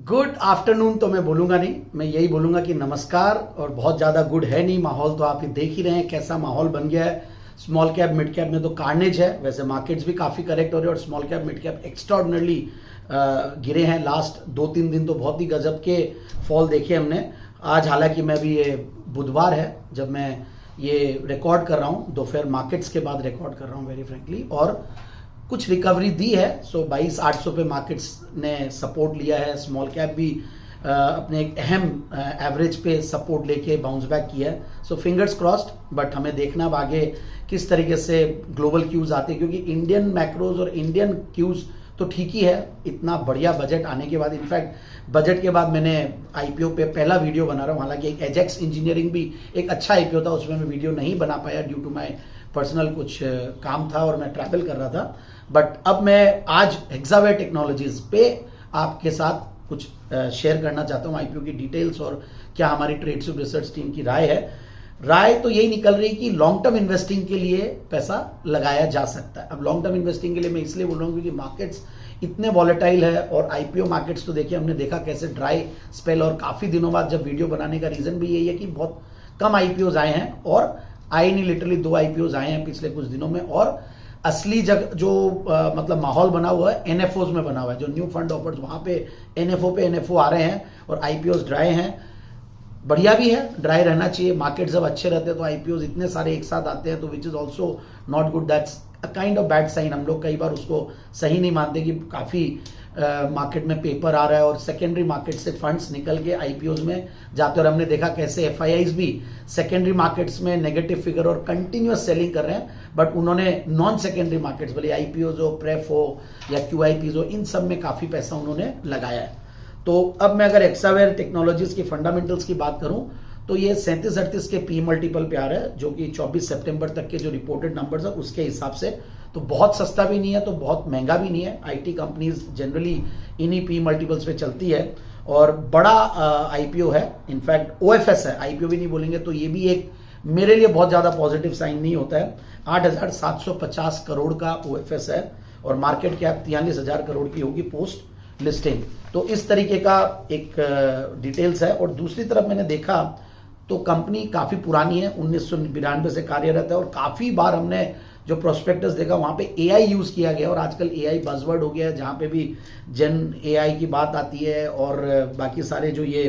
Good afternoon तो मैं बोलूंगा नहीं, मैं यही बोलूंगा कि नमस्कार। और बहुत ज्यादा गुड है नहीं माहौल, तो आप ये देख ही रहे हैं कैसा माहौल बन गया है। स्मॉल कैप मिड कैप में तो कार्नेज है, वैसे मार्केट्स भी काफी करेक्ट हो रहे हैं और स्मॉल कैप मिड कैप एक्स्ट्राऑर्डिनरली गिरे हैं। लास्ट 2-3 दिन तो बहुत ही गजब के फॉल देखे हमने। आज हालांकि मैं भी, ये बुधवार है जब मैं ये रिकॉर्ड कर रहा हूँ, दोपहर मार्केट्स के बाद रिकॉर्ड कर रहा हूँ वेरी फ्रेंकली, और कुछ रिकवरी दी है। सो 22,800 पे मार्केट्स ने सपोर्ट लिया है। स्मॉल कैप भी अपने एक अहम एवरेज पे सपोर्ट लेके बाउंस बैक किया है। सो फिंगर्स क्रॉस्ड, बट हमें देखना अब आगे किस तरीके से ग्लोबल क्यूज आते हैं, क्योंकि इंडियन मैक्रोज और इंडियन क्यूज तो ठीक ही है। इतना बढ़िया बजट आने के बाद, इनफैक्ट बजट के बाद मैंने आईपीओ पे पहला वीडियो बना रहा हूँ। हालांकि एक एजेक्स इंजीनियरिंग भी एक अच्छा आईपीओ था, उसमें मैं वीडियो नहीं बना पाया ड्यू टू माई पर्सनल कुछ काम था और मैं ट्रैवल कर रहा था। बट अब मैं आज हेक्सावेयर टेक्नोलॉजीज पे आपके साथ कुछ शेयर करना चाहता हूँ आईपीओ की डिटेल्स और क्या हमारी ट्रेडशिप रिसर्च टीम की राय है। राय तो यही निकल रही कि लॉन्ग टर्म इन्वेस्टिंग के लिए पैसा लगाया जा सकता है। अब लॉन्ग टर्म इन्वेस्टिंग के लिए मैं इसलिए बोल रहा हूँ क्योंकि मार्केट्स इतने वॉलेटाइल है, और आईपीओ मार्केट्स तो देखिए हमने देखा कैसे ड्राई स्पेल, और काफी दिनों बाद जब वीडियो बनाने का रीजन भी यही है कि बहुत कम आईपीओ आए हैं, और आए नहीं, लिटरली 2 आईपीओ आए हैं पिछले कुछ दिनों में। और असली जग जो मतलब माहौल बना हुआ है एनएफओज में बना हुआ है, जो न्यू फंड ऑफर्स, वहां पे एनएफओ आ रहे हैं और आईपीओज ड्राई हैं। बढ़िया भी है, ड्राई रहना चाहिए। मार्केट जब अच्छे रहते हैं तो आईपीओज इतने सारे एक साथ आते हैं, तो which is also not good, that's a kind of bad sign. हम लोग कई बार उसको सही नहीं मानते कि काफी मार्केट में पेपर आ रहा है और सेकेंडरी मार्केट से फंड्स निकल के आईपीओज में जाते हैं। और हमने देखा कैसे एफआईआईज भी सेकेंडरी मार्केट्स में नेगेटिव फिगर और कंटिन्यूअस सेलिंग कर रहे हैं, बट उन्होंने नॉन सेकेंडरी मार्केट्स, भले आईपीओज हो, प्रेफ हो या क्यूआईपीज हो, इन सब में काफी पैसा उन्होंने लगाया है। तो अब मैं अगर हेक्सावेयर टेक्नोलॉजीज की फंडामेंटल्स की बात करूं तो ये 37-38 के पी मल्टीपल पे आ रहा है, जो कि 24 सितंबर तक के जो रिपोर्टेड नंबर्स है उसके हिसाब से। तो बहुत सस्ता भी नहीं है, तो बहुत महंगा भी नहीं है। आईटी कंपनीज जनरली इन्हीं पी मल्टीपल्स पे चलती है, और बड़ा आईपीओ है, इनफैक्ट ओएफएस है, आईपीओ भी नहीं बोलेंगे। तो ये भी एक मेरे लिए बहुत ज्यादा पॉजिटिव साइन नहीं होता है। 8,750 करोड़ का ओएफएस है, और मार्केट कैप 43,000 करोड़ की होगी पोस्ट लिस्टिंग। तो इस तरीके का एक डिटेल्स है। और दूसरी तरफ मैंने देखा तो कंपनी काफी पुरानी है, 1992 से कार्यरत है, और काफी बार हमने जो प्रोस्पेक्टस देखा वहां पे एआई यूज किया गया, और आजकल एआई बज़वर्ड हो गया है, जहां पे भी जेन एआई की बात आती है और बाकी सारे जो ये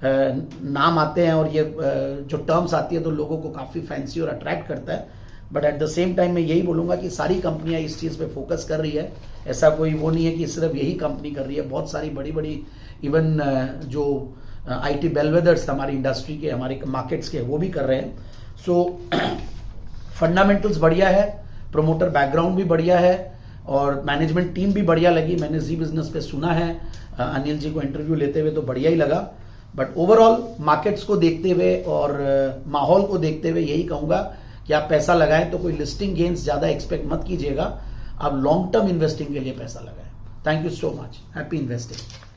नाम आते हैं और ये जो टर्म्स आती है, तो लोगों को काफी फैंसी और अट्रैक्ट करता है। But at the same time मैं यही बोलूंगा कि सारी कंपनियां इस चीज पे फोकस कर रही है। ऐसा कोई वो नहीं है कि सिर्फ यही कंपनी कर रही है, बहुत सारी बड़ी बड़ी इवन जो आईटी बेलवेदर्स हमारी इंडस्ट्री के, हमारे मार्केट्स के, वो भी कर रहे हैं। सो फंडामेंटल्स बढ़िया है, प्रोमोटर बैकग्राउंड भी बढ़िया है, और मैनेजमेंट टीम भी बढ़िया लगी। मैंने जी बिजनेस पे सुना है अनिल जी को इंटरव्यू लेते हुए, तो बढ़िया ही लगा। बट ओवरऑल मार्केट्स को देखते हुए और माहौल को देखते हुए यही कहूंगा कि आप पैसा लगाएं तो कोई लिस्टिंग गेन्स ज्यादा एक्सपेक्ट मत कीजिएगा, आप लॉन्ग टर्म इन्वेस्टिंग के लिए पैसा लगाएं। Thank you so much, happy investing.